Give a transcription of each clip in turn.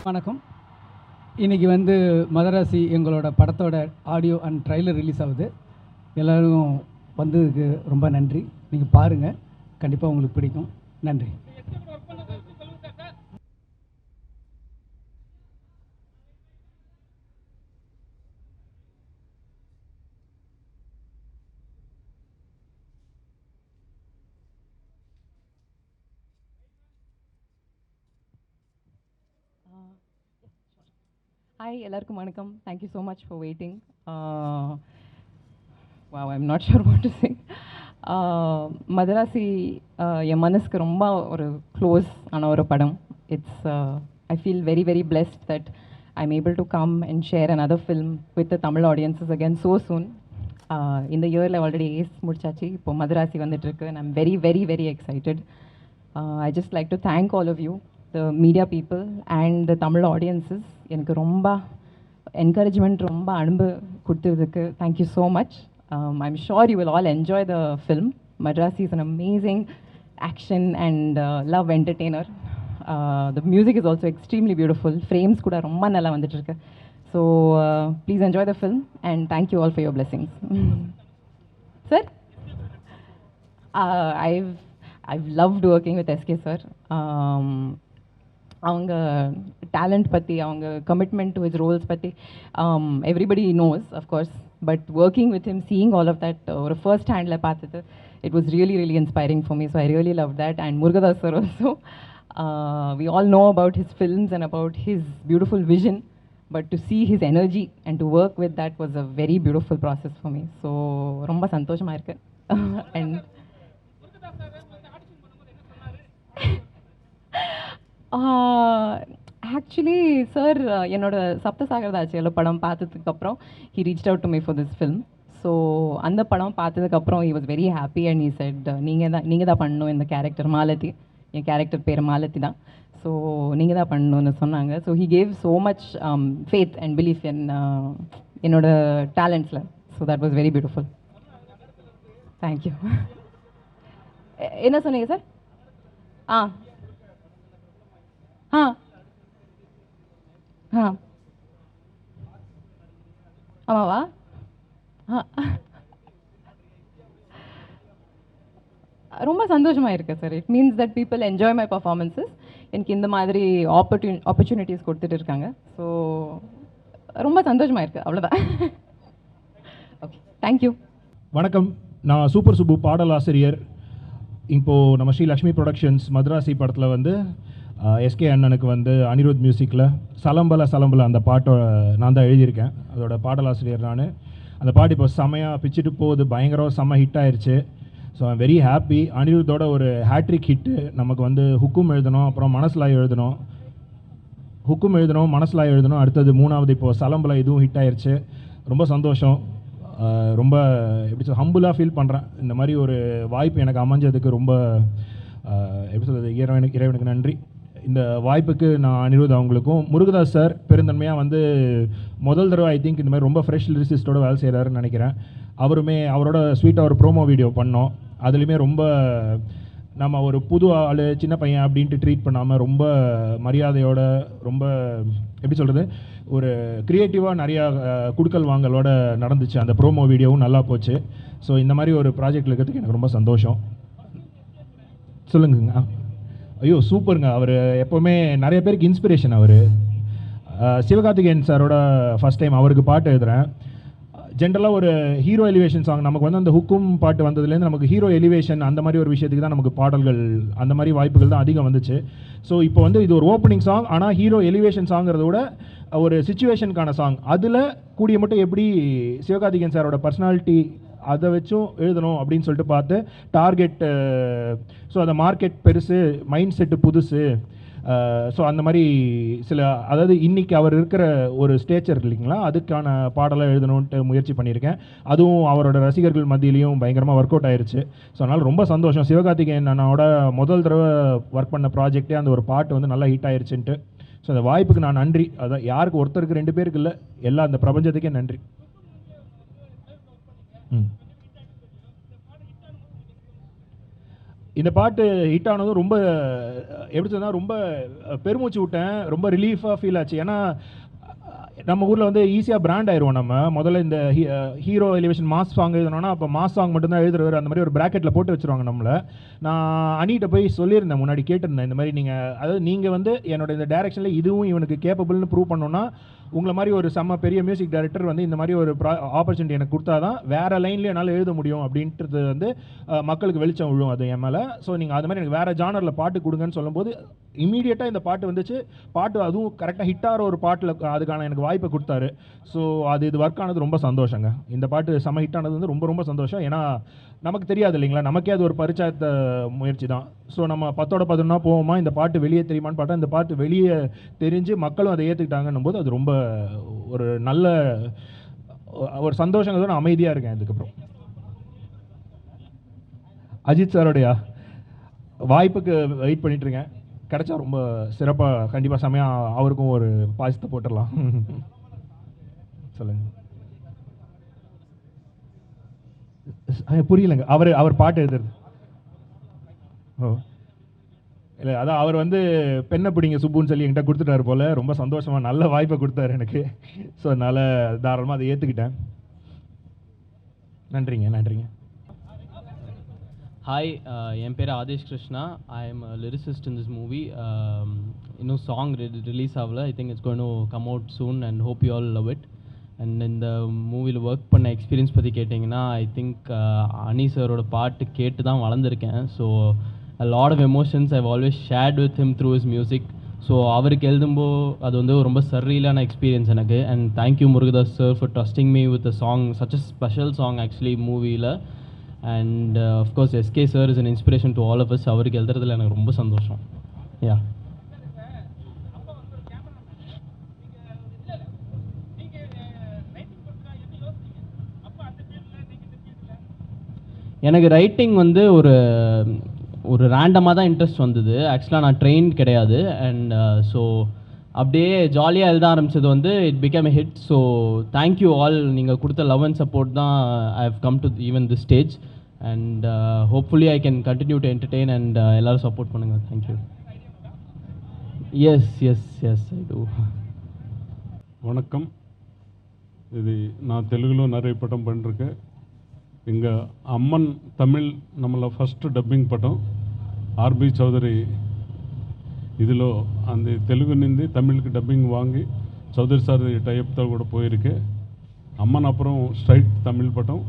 வணக்கம். இன்றைக்கி வந்து மதராசி எங்களோட படத்தோட ஆடியோ அண்ட் ட்ரைலர் ரிலீஸ் ஆகுது. எல்லோரும் வந்ததுக்கு ரொம்ப நன்றி. நீங்கள் பாருங்கள், கண்டிப்பாக உங்களுக்கு பிடிக்கும். நன்றி. Hi, எல்லாருக்கும் வணக்கம். Thank you so much for waiting. Wow, I'm not sure what to say. Madrasi என் மனசுக்கு ரொம்ப ஒரு க்ளோஸ் ஆன ஒரு படம். It's I feel very very blessed that I'm able to come and share another film with the Tamil audiences again so soon. இந்த இயரில் already ace முடிச்சாச்சு, இப்போ மதராசி வந்துட்டு இருக்கு and I'm very very very excited. I just like to thank all of you, the media people and the Tamil audiences. எனக்கு ரொம்ப encouragement, ரொம்ப அன்பு கொடுத்ததுக்கு thank you so much. I'm sure you will all enjoy the film. Madharaasi is an amazing action and love entertainer. The music is also extremely beautiful. Frames கூட ரொம்ப நல்லா வந்துட்டுருக்கு. So please enjoy the film and thank you all for your blessings. Sir, I've loved working with SK sir. அவங்க talent பற்றி, அவங்க commitment to his roles பற்றி everybody knows of course. But working with him, seeing all of that ஒரு first handle பார்த்தது, it was really really inspiring for me. So I really love that. And Murugadoss sir also, we all know about his films and about his beautiful vision, but to see his energy and to work with that was a very beautiful process for me. So ரொம்ப சந்தோஷமாக இருக்கு. And actually sir என்னோட சப்தசாகரதாச்சியில் படம் பார்த்ததுக்கப்புறம் he reached out to me for this film. So அந்த படம் பார்த்ததுக்கப்புறம் he was very happy and he said நீங்கள் தான் பண்ணணும் இந்த கேரக்டர். மாலதி, என் கேரக்டர் பேர் மாலதி தான். ஸோ நீங்கள் தான் பண்ணணும்னு சொன்னாங்க. So he gave so much faith and belief in என்னோட டேலண்ட்ஸில். So that was very beautiful. Thank you. என்ன சொன்னீங்க சார்? ஆமாவா? ரொம்ப சந்தோஷமாக இருக்குது sir. It means that people enjoy my performances. எனக்கு இந்த மாதிரி ஆப்பர்ச்சுனிட்டிஸ் கொடுத்துட்டு இருக்காங்க. ஸோ ரொம்ப சந்தோஷமாக இருக்குது, அவ்வளோதான். Okay, thank you. வணக்கம். நான் சூப்பர் சுப்பு பாடலாசிரியர். இப்போது நம்ம ஸ்ரீ லக்ஷ்மி ப்ரொடக்ஷன்ஸ் மதராசி படத்தில் வந்து எஸ்கே அண்ணனுக்கு வந்து அனிருத் மியூசிக்கில் சலம்பல சலம்பல அந்த பாட்டை நான் தான் எழுதியிருக்கேன். அதோட பாடலாசிரியர் நான். அந்த பாட்டு இப்போ செம்மையாக பிச்சுட்டு போகுது, பயங்கரம் செம்ம ஹிட் ஆயிடுச்சு. So I'm very happy. அனிருத்தோட ஒரு ஹேட்ரிக் ஹிட்டு. நமக்கு வந்து ஹுக்கும் எழுதணும், அப்புறம் மனசிலாய் எழுதணும், மனசிலாய் எழுதணும், அடுத்தது மூணாவது இப்போது சலம்பல இதுவும் ஹிட் ஆயிடுச்சு. ரொம்ப சந்தோஷம். ரொம்ப எப்படி சொல்ல, ஹம்புலாக ஃபீல் பண்ணுறேன். இந்த மாதிரி ஒரு வாய்ப்பு எனக்கு அமைஞ்சதுக்கு ரொம்ப எப்படி சொல்கிறது, இறைவனுக்கு நன்றி. இந்த வாய்ப்புக்கு நான் அனிருத் அவங்களுக்கும், முருகதாஸ் சார் பெருந்தன்மையாக வந்து முதல் தடவை ஐ திங்க் இந்த மாதிரி ரொம்ப ஃப்ரெஷ் லிரிசிஸ்டோட வேலை செய்கிறாருன்னு நினைக்கிறேன். அவரோட ஸ்வீட்டாக ஒரு ப்ரோமோ வீடியோ பண்ணோம். அதுலேயுமே ரொம்ப நம்ம ஒரு புது ஆள், சின்ன பையன் அப்படின்ட்டு ட்ரீட் பண்ணாமல் ரொம்ப மரியாதையோட, ரொம்ப எப்படி சொல்கிறது, ஒரு க்ரியேட்டிவாக நிறையா குடுக்கல் வாங்கலோட நடந்துச்சு. அந்த ப்ரோமோ வீடியோவும் நல்லா போச்சு. ஸோ இந்த மாதிரி ஒரு ப்ராஜெக்டில் இருக்கிறதுக்கு எனக்கு ரொம்ப சந்தோஷம். சொல்லுங்கங்க. ஐயோ சூப்பருங்க. அவர் எப்போவுமே நிறைய பேருக்கு இன்ஸ்பிரேஷன். அவர் சிவகார்த்திகேயன் சாரோட ஃபஸ்ட் டைம் அவருக்கு பாட்டு எழுதுகிறேன். ஜென்ரலாக ஒரு ஹீரோ எலிவேஷன் சாங் நமக்கு வந்து அந்த ஹுக்கும் பாட்டு வந்ததுலேருந்து நமக்கு ஹீரோ எலிவேஷன் அந்த மாதிரி ஒரு விஷயத்துக்கு தான் நமக்கு பாடல்கள், அந்த மாதிரி வாய்ப்புகள் தான் அதிகம் வந்துச்சு. ஸோ இப்போ வந்து இது ஒரு ஓப்பனிங் சாங். ஆனால் ஹீரோ எலிவேஷன் சாங்கிறத விட ஒரு சிச்சுவேஷனுக்கான சாங். அதில் கூடிய மட்டும் எப்படி சிவகார்த்திகேயன் சாரோட பர்சனாலிட்டி அதை வச்சும் எழுதணும் அப்படின்னு சொல்லிட்டு பார்த்து டார்கெட், ஸோ அந்த மார்க்கெட் பெருசு, மைண்ட் செட்டு புதுசு. ஸோ அந்த மாதிரி சில, அதாவது இன்றைக்கி அவர் இருக்கிற ஒரு ஸ்டேச்சர் இல்லைங்களா, அதுக்கான பாடலாக எழுதணுன்ட்டு முயற்சி பண்ணியிருக்கேன். அதுவும் அவரோட ரசிகர்கள் மத்தியிலையும் பயங்கரமாக ஒர்க் அவுட் ஆயிடுச்சு. ஸோ அதனால் ரொம்ப சந்தோஷம். சிவகார்த்திகேயன் அண்ணாவோட முதல் தடவை ஒர்க் பண்ண ப்ராஜெக்டே அந்த ஒரு பாட்டு வந்து நல்லா ஹிட் ஆயிடுச்சுன்ட்டு. ஸோ அந்த வாய்ப்புக்கு நான் நன்றி. அதான் யாருக்கு ஒருத்தருக்கு 2 பேருக்கு இல்லை, எல்லா அந்த பிரபஞ்சத்துக்கே நன்றி. இந்த பாட்டு ஹிட் ஆனதும் ரொம்ப எப்படி சொன்னால் ரொம்ப பெருமூச்சு விட்டேன், ரொம்ப ரிலீஃபாக ஃபீல் ஆச்சு. ஏன்னா நம்ம ஊரில் வந்து ஈஸியாக பிராண்ட் ஆயிடுவோம். நம்ம முதல்ல இந்த ஹீரோ எலிவேஷன் மாஸ் சாங் எழுதணும்னா அப்போ மாஸ் சாங் மட்டும்தான் எழுதுறவர், அந்த மாதிரி ஒரு ப்ராக்கெட்டில் போட்டு வச்சுருவாங்க நம்மளை. நான் அனிகிட்ட போய் சொல்லியிருந்தேன், முன்னாடி கேட்டிருந்தேன், இந்த மாதிரி நீங்கள் அதாவது நீங்கள் வந்து என்னோட இந்த டைரக்ஷனில் இதுவும் இவனுக்கு கேப்பபிள்னு ப்ரூவ் பண்ணோன்னா உங்களை மாதிரி ஒரு செம்ம பெரிய மியூசிக் டைரக்டர் வந்து இந்த மாதிரி ஒரு ஆப்பர்ச்சுனிட்டி எனக்கு கொடுத்தா தான் வேறு லைன்லேயே என்னால் எழுத முடியும் அப்படின்றது வந்து மக்களுக்கு வெளிச்சம் விழும் அது என் மேலே. ஸோ நீங்கள் அது மாதிரி எனக்கு வேறு ஜானரில் பாட்டு கொடுங்கன்னு சொல்லும்போது இமீடியட்டாக இந்த பாட்டு வந்துச்சு. பாட்டு அதுவும் கரெக்டாக ஹிட்டாகிற ஒரு பாட்டில் அதுக்கான எனக்கு வாய்ப்பை கொடுத்தாரு. ஸோ இது ஒர்க் ஆனது ரொம்ப சந்தோஷங்க. இந்த பாட்டு செம்ம ஹிட் ஆனது வந்து ரொம்ப ரொம்ப சந்தோஷம். ஏன்னா நமக்கு தெரியாது இல்லைங்களா, நமக்கே அது ஒரு பரிச்சாயத்த முயற்சி தான். ஸோ நம்ம 10-11 போவோமா, இந்த பாட்டு வெளியே தெரியுமான்னு பார்த்தா இந்த பாட்டு வெளியே தெரிஞ்சு மக்களும் அதை ஏற்றுக்கிட்டாங்கன்னும் போது அது ரொம்ப ஒரு நல்ல ஒரு சந்தோஷங்கிறத நான் அமைதியாக இருக்கேன். இதுக்கப்புறம் அஜித் சாரோடைய வாய்ப்புக்கு வெயிட் பண்ணிட்டுருக்கேன். கிடைச்சா ரொம்ப சிறப்பாக கண்டிப்பாக செமையாக அவருக்கும் ஒரு பாசத்தை போட்டுடலாம். சொல்லுங்கள். புரியலங்க. அவர் பாட்டு எழுதுறது. ஓ இல்லை, அதான் அவர் வந்து பெண்ணை பிடிங்க சுப்புன்னு சொல்லி என்கிட்ட கொடுத்துட்டாரு போல். ரொம்ப சந்தோஷமாக நல்ல வாய்ப்பை கொடுத்தாரு எனக்கு. ஸோ அதனால் தாராளமாக அதை ஏற்றுக்கிட்டேன். நன்றிங்க. நன்றிங்க. ஹாய், என் பேர் Aadesh Krishna. I am lyricist in this movie. இன்னும் சாங் ரிலீஸ் ஆகல. I think it's going to come out soon and hope you all love it. And இந்த மூவியில் ஒர்க் பண்ண எக்ஸ்பீரியன்ஸ் பற்றி கேட்டிங்கன்னா, ஐ திங்க் அனி சாரோட பாட்டு கேட்டு தான் வளர்ந்துருக்கேன். So a lot of emotions I've always shared with him through his music. So அவருக்கு எழுதும்போது அது வந்து ரொம்ப சர்ரீலான எக்ஸ்பீரியன்ஸ் எனக்கு. And thank you Murugadoss sir for trusting me with a song, such a special song actually மூவியில். And of course SK sir is an inspiration to all of us. அவருக்கு எழுதுறதுல எனக்கு ரொம்ப சந்தோஷம். யா, எனக்கு ரைட்டிங் வந்து ஒரு ரேண்டமாக தான் இன்ட்ரெஸ்ட் வந்தது. ஆக்சுவலாக நான் ட்ரெயின் கிடையாது. அண்ட் ஸோ அப்படியே ஜாலியாக எழுத ஆரம்பித்தது வந்து it become a hit. So thank you all. நீங்கள் கொடுத்த லவ் அண்ட் சப்போர்ட் தான் I have come to even this stage. And hopefully I can continue to entertain and எல்லோரும் சப்போர்ட் பண்ணுங்கள். Thank you. Yes yes yes I do. வணக்கம். இது நான் தெலுங்குలో நிறைய படம் பண்ணிருக்கேன். எங்கள் அம்மன் தமிழ் நம்மள ஃபஸ்ட்டு டப்பிங் படம் ఆర్బి చౌదరి இதில் அந்த தெலுங்கு நிந்தி தமிழுக்கு டப்பிங் வாங்கி சௌதரி சார் டைப்తో கூட போயிருக்கு. அம்மன் அப்புறம் ஸ்ட்ரைட் தமிழ் படம்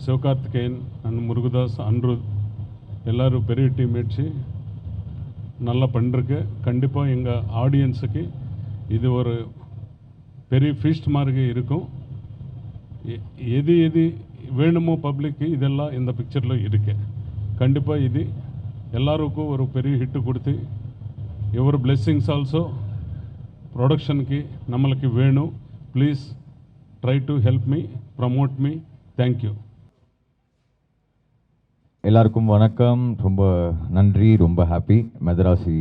சிவகார்த்திகேயன் அண்ட் முருகதாஸ் அன்ருத் எல்லோரும் பெரிய டீம் வச்சு நல்லா பண்ணிருக்கு. கண்டிப்பாக எங்கள் ஆடியன்ஸுக்கு இது ஒரு பெரிய ஃபீஸ்ட் மாதிரி இருக்கும். எது வேணுமோ பப்ளிக்கு இதெல்லாம் இந்த பிக்சரில் இருக்கு. கண்டிப்பாக இது எல்லாருக்கும் ஒரு பெரிய ஹிட்டு கொடுத்து யுவர் பிளெஸ்ஸிங்ஸ் ஆல்சோ ப்ரொடக்ஷனுக்கு நம்மளுக்கு வேணும். Please try to help me, promote me. Thank you. எல்லாருக்கும் வணக்கம். ரொம்ப நன்றி. ரொம்ப happy. Madrasi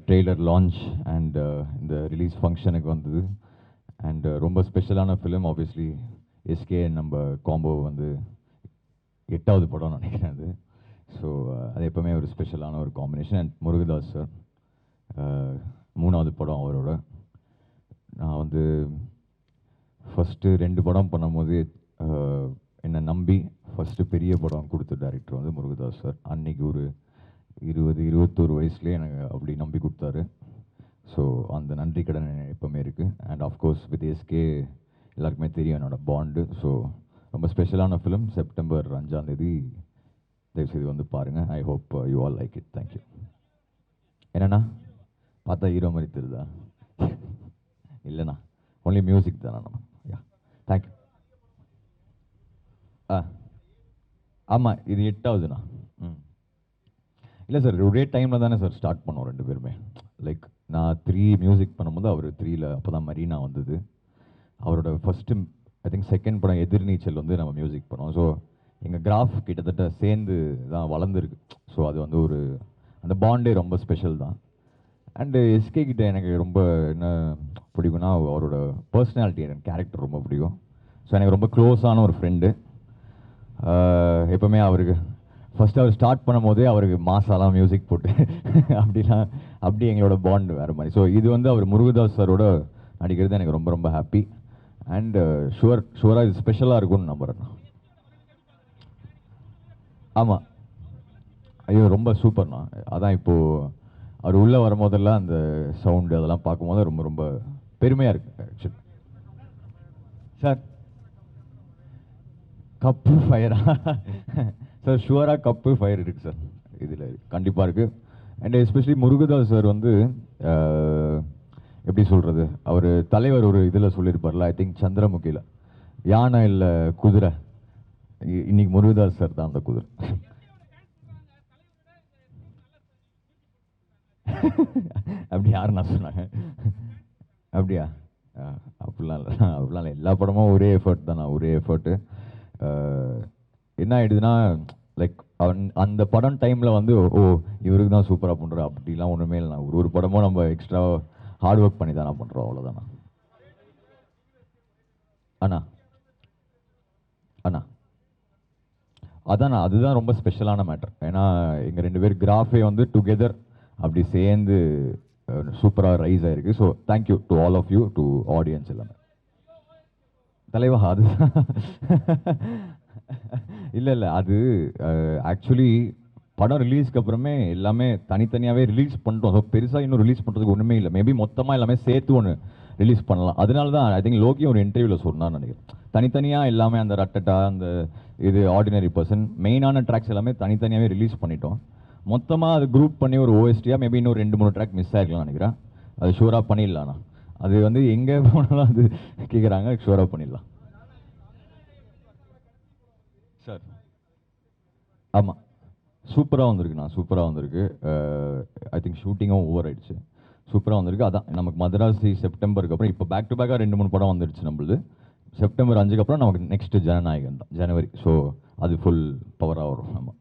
trailer launch and இந்த ரிலீஸ் ஃபங்க்ஷனுக்கு வந்தது. அண்ட் ரொம்ப ஸ்பெஷலான ஃபிலிம். ஆப்வியஸ்லி எஸ்கே நம்ம காம்போ வந்து 8வது படம் நினைக்கிறேன் அது. ஸோ அது எப்போவுமே ஒரு ஸ்பெஷலான ஒரு காம்பினேஷன். அண்ட் முருகதாஸ் சார் 3வது படம் அவரோட. நான் வந்து ஃபஸ்ட்டு 2 படம் பண்ணும்போது என்னை நம்பி ஃபஸ்ட்டு பெரிய படம் கொடுத்த டைரக்டர் வந்து முருகதாஸ் சார். அன்றைக்கி ஒரு 20-21 வயசுலேயே எனக்கு அப்படி நம்பி கொடுத்தாரு. ஸோ அந்த நன்றி கடன் எப்போவுமே இருக்குது. அண்ட் ஆஃப்கோர்ஸ் வித் எஸ்கே எல்லாருக்குமே தெரியும் என்னோடய பாண்டு. ஸோ ரொம்ப ஸ்பெஷலான ஃபிலிம். செப்டம்பர் 5ஆம் தேதி தயவுசெய்து வந்து பாருங்கள். I hope you all like it. Thank you. என்னண்ணா பார்த்தா ஹீரோ மாதிரி தெரியுதா? இல்லைண்ணா, ஒன்லி மியூசிக் தானே நம்ம. யா, தேங்க்யூ. ஆமாம், இது 8வதுண்ணா. இல்லை சார், ஒரே டைமில் தானே சார் ஸ்டார்ட் பண்ணோம் 2 பேருமே. லைக் நான் 3 மியூசிக் பண்ணும்போது அவர் 3ல் அப்போ தான் மரீனா வந்தது. அவரோட ஃபஸ்ட்டு ஐ திங்க் 2nd படம் எதிர்நீச்சல் வந்து நம்ம மியூசிக் பண்ணோம். ஸோ எங்கள் கிராஃப் கிட்டத்தட்ட சேர்ந்து தான் வளர்ந்துருக்கு. ஸோ அது வந்து ஒரு அந்த பாண்டே ரொம்ப ஸ்பெஷல் தான். அண்டு எஸ்கே கிட்ட எனக்கு ரொம்ப என்ன பிடிக்கும்னா அவரோட பர்சனாலிட்டி, எனக்கு கேரக்டர் ரொம்ப பிடிக்கும். ஸோ எனக்கு ரொம்ப க்ளோஸான ஒரு ஃப்ரெண்டு. எப்போவுமே அவருக்கு ஃபஸ்ட்டு அவர் ஸ்டார்ட் பண்ணும் போதே அவருக்கு மாசாலாம் மியூசிக் போட்டு அப்படிலாம் அப்படி எங்களோட பாண்ட் வேறு மாதிரி. ஸோ இது வந்து அவர் முருகதாஸ் சாரோட நடிக்கிறது எனக்கு ரொம்ப ரொம்ப ஹாப்பி. அண்ட் ஷுவராக இது ஸ்பெஷலாக இருக்கும்னு நம்புறேன். ஆமாம், ஐயோ ரொம்ப சூப்பர்ண்ணா. அதான் இப்போது அவர் உள்ளே வரும்போதெல்லாம் அந்த சவுண்டு அதெல்லாம் பார்க்கும்போது ரொம்ப ரொம்ப பெருமையாக இருக்குது ஆக்சுவலி. சார் கப்பு ஃபயரா? சார் ஷுவராக கப்பு ஃபயர் இருக்குது சார், இதில் கண்டிப்பாக இருக்குது. அண்ட் எஸ்பெஷலி முருகதாஸ் சார் வந்து எப்படி சொல்கிறது, அவர் தலைவர் ஒரு இதில் சொல்லியிருப்பார்ல, ஐ திங்க் சந்திரமுகியில், யானை இல்லை குதிரை, இன்னைக்கு முருகதாஸ் சார் தான் அந்த குதிரை. அப்படி யார் நான் சொன்னாங்க? அப்படியா? அப்படிலாம் இல்லை, அப்படிலாம் இல்லை. எல்லா படமும் ஒரே எஃபர்ட் தானே, ஒரே எஃபர்ட்டு. என்ன ஆகிடுதுன்னா லைக் அந்த படம் டைமில் வந்து ஓ இவருக்கு தான் சூப்பராக பண்ணுறோம் அப்படிலாம் ஒன்றுமே இல்லைண்ணா. ஒரு படமும் நம்ம எக்ஸ்ட்ரா ஹார்ட் ஒர்க் பண்ணி தானே பண்ணுறோம், அவ்வளோதாண்ணா. அண்ணா அண்ணா அதாண்ணா, அதுதான் ரொம்ப ஸ்பெஷலான மேட்டர். ஏன்னா எங்கள் 2 பேர் கிராஃபே வந்து டுகெதர் அப்படி சேர்ந்து சூப்பராக ரைஸ் ஆகிருக்கு. So thank you to all of you, to audience எல்லாமே. தலைவா அது இல்லை இல்லை, அது ஆக்சுவலி படம் ரிலீஸ்க்கு அப்புறமே எல்லாமே தனித்தனியாகவே ரிலீஸ் பண்ணிட்டோம். ஸோ பெருசாக இன்னும் ரிலீஸ் பண்ணுறதுக்கு ஒன்றுமே இல்லை. மேபி மொத்தமாக எல்லாமே சேர்த்து ஒன்று ரிலீஸ் பண்ணலாம். அதனால தான் ஐ திங்க் லோகி ஒரு இன்டர்வியூவில் சொன்னான்னு நினைக்கிறேன். தனித்தனியாக எல்லாமே அந்த ரட்டட்டா, அந்த இது ஆர்டினரி பர்சன், மெயினான ட்ராக்ஸ் எல்லாமே தனித்தனியாகவே ரிலீஸ் பண்ணிட்டோம். மொத்தமாக அது குரூப் பண்ணி ஒரு ஓஎஸ்டியாக மேபி இன்னும் 2-3 ட்ராக் மிஸ் ஆகிருக்கலாம் நினைக்கிறேன். அது ஷூராக பண்ணிடலாண்ணா. அது வந்து எங்கே போனாலும் அது கேட்குறாங்க, ஷூராக பண்ணிடலாம் சார். ஆமாம், சூப்பராக வந்திருக்குண்ணா, சூப்பராக வந்திருக்கு. ஐ திங்க் ஷூட்டிங்கும் ஓவர் ஆயிடுச்சு, சூப்பராக வந்திருக்கு. அதான் நமக்கு மதராசி செப்டம்பருக்கு அப்புறம் இப்போ பேக் டு பேக்காக 2-3 படம் வந்துடுச்சு நம்மளுது. செப்டம்பர் 5க்கு அப்புறம் நமக்கு நெக்ஸ்ட் ஜனநாயகன் தான், ஜனவரி. ஸோ அது ஃபுல் பவராக வரும். ஆமாம்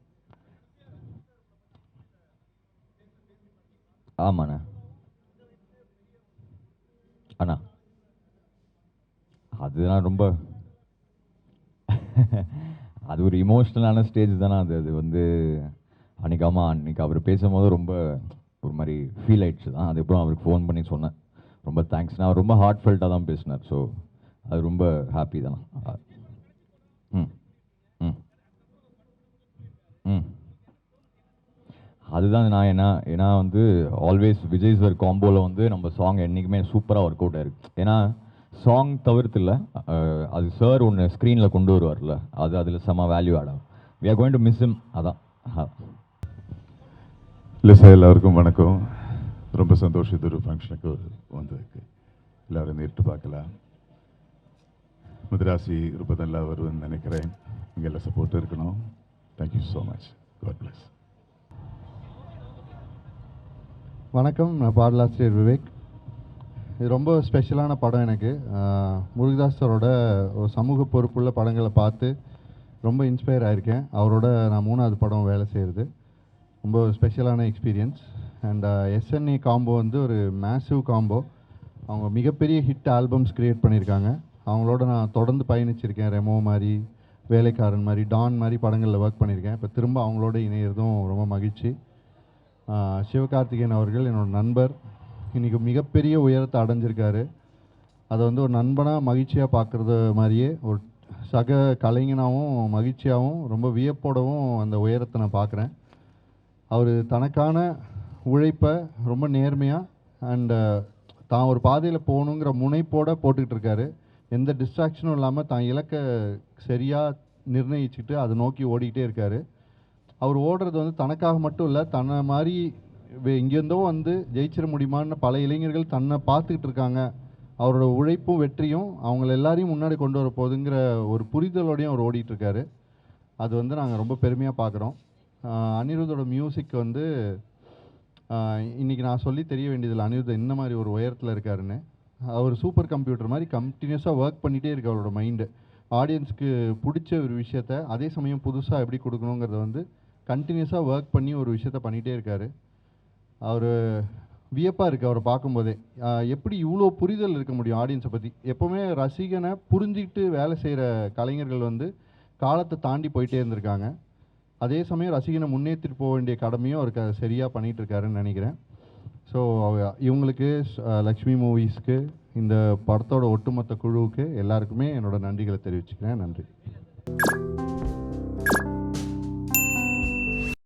ஆமாண்ணா. அண்ணா அதுதான் ரொம்ப அது ஒரு இமோஷ்னலான ஸ்டேஜ் தானே அது. அது வந்து அன்றைக்கி அவர் பேசும்போது ரொம்ப ஒரு மாதிரி ஃபீல் ஆயிடுச்சு தான். அதுக்கப்புறம் அவருக்கு ஃபோன் பண்ணி சொன்னேன், ரொம்ப தேங்க்ஸ். நான் ரொம்ப ஹார்ட் ஃபெல்ட்டாக தான் பேசினார். ஸோ அது ரொம்ப ஹாப்பி தானே. ம் ம் ம் அதுதான் நான் ஏன்னா வந்து ஆல்வேஸ் விஜய் சார் காம்போவில் வந்து நம்ம சாங் என்றைக்குமே சூப்பராக ஒர்க் அவுட் ஆயிருக்கு. ஏன்னா சாங் தவிர்த்து இல்லை, அது சார் ஒன்று ஸ்க்ரீனில் கொண்டு வருவார்ல, அது அதில் செம்ம வேல்யூ ஆட் ஆகும். We are going to miss him. அதான். இல்லை சார், எல்லாருக்கும் வணக்கம். ரொம்ப சந்தோஷம் இது ஒரு ஃபங்க்ஷனுக்கு வந்ததுக்கு. எல்லோரும் நேரிட்டு பார்க்கலாம். மதராசி ரொம்ப நல்லா வருவேன்னு நினைக்கிறேன். இங்கே எல்லாம் சப்போர்ட் இருக்கணும். Thank you so much. God bless. வணக்கம், நான் பாடலாசிரியர் விவேக். இது ரொம்ப ஸ்பெஷலான படம் எனக்கு. முருகதாஸ் சாரோட ஒரு சமூக பொறுப்புள்ள படங்களை பார்த்து ரொம்ப இன்ஸ்பயர் ஆகியிருக்கேன். அவரோட நான் 3வது படம் வேலை செய்கிறது ரொம்ப ஸ்பெஷலான எக்ஸ்பீரியன்ஸ். அண்ட் எஸ்என்ஏ காம்போ வந்து ஒரு மேசிவ் காம்போ. அவங்க மிகப்பெரிய ஹிட் ஆல்பம்ஸ் க்ரியேட் பண்ணியிருக்காங்க. அவங்களோட நான் தொடர்ந்து பயணிச்சிருக்கேன். ரெமோ மாதிரி, வேலைக்காரன் மாதிரி, டான் மாதிரி படங்களில் ஒர்க் பண்ணியிருக்கேன். இப்போ திரும்ப அவங்களோட இணையிறதும் ரொம்ப மகிழ்ச்சி. சிவகார்த்திகேயன் அவர்கள் என்னோட நண்பர், இன்றைக்கி மிகப்பெரிய உயரத்தை அடைஞ்சிருக்காரு. அதை வந்து ஒரு நண்பனாக மகிழ்ச்சியாக பார்க்குறது மாதிரியே ஒரு சக கலைஞனாகவும் மகிழ்ச்சியாகவும் ரொம்ப வியப்போடவும் அந்த உயரத்தை நான் பார்க்குறேன். அவர் தனக்கான உழைப்பை ரொம்ப நேர்மையாக அண்டு தான் ஒரு பாதையில் போகணுங்கிற முனைப்போடு போட்டுக்கிட்டு இருக்காரு. எந்த டிஸ்ட்ராக்ஷனும் இல்லாமல் தான் இலக்கை சரியாக நிர்ணயிச்சுட்டு அதை நோக்கி ஓடிக்கிட்டே இருக்கார். அவர் ஓடுறது வந்து தனக்காக மட்டும் இல்லை, தன்னை மாதிரி இங்கேருந்தோ வந்து ஜெயிச்சிட முடியுமான்னு பல இளைஞர்கள் தன்னை பார்த்துக்கிட்டு இருக்காங்க. அவரோட உழைப்பும் வெற்றியும் அவங்கள எல்லாரையும் முன்னாடி கொண்டு வர போகுதுங்கிற ஒரு புரிதலோடையும் அவர் ஓடிட்டுருக்காரு. அது வந்து நாங்கள் ரொம்ப பெருமையாக பார்க்குறோம். அனிருத்தோட மியூசிக் வந்து இன்றைக்கி நான் சொல்லி தெரிய வேண்டியதில்லை அனிருத் இந்த மாதிரி ஒரு உயரத்தில் இருக்காருன்னு. அவர் சூப்பர் கம்ப்யூட்டர் மாதிரி கண்டினியூஸாக ஒர்க் பண்ணிகிட்டே இருக்கு அவரோட மைண்டு. ஆடியன்ஸ்க்கு பிடிச்ச ஒரு விஷயத்த அதே சமயம் புதுசாக எப்படி கொடுக்கணுங்கிறத வந்து கண்டினியூஸாக ஒர்க் பண்ணி ஒரு விஷயத்த பண்ணிகிட்டே இருக்கார். அவர் வியப்பாக இருக்குது அவரை பார்க்கும்போதே. எப்படி இவ்வளோ புரிதல் இருக்க முடியும் ஆடியன்ஸை பற்றி. எப்போவுமே ரசிகனை புரிஞ்சிக்கிட்டு வேலை செய்கிற கலைஞர்கள் வந்து காலத்தை தாண்டி போயிட்டே இருந்திருக்காங்க. அதே சமயம் ரசிகனை முன்னேற்றிட்டு போக வேண்டிய கடமையும் அவருக்கு சரியாக பண்ணிகிட்டு இருக்காருன்னு நினைக்கிறேன். ஸோ இவங்களுக்கு லக்ஷ்மி மூவிஸ்க்கு இந்த படத்தோட ஒட்டுமொத்த குழுவுக்கு எல்லாருக்குமே என்னோட நன்றிகளை தெரிவிச்சுக்கிறேன். நன்றி.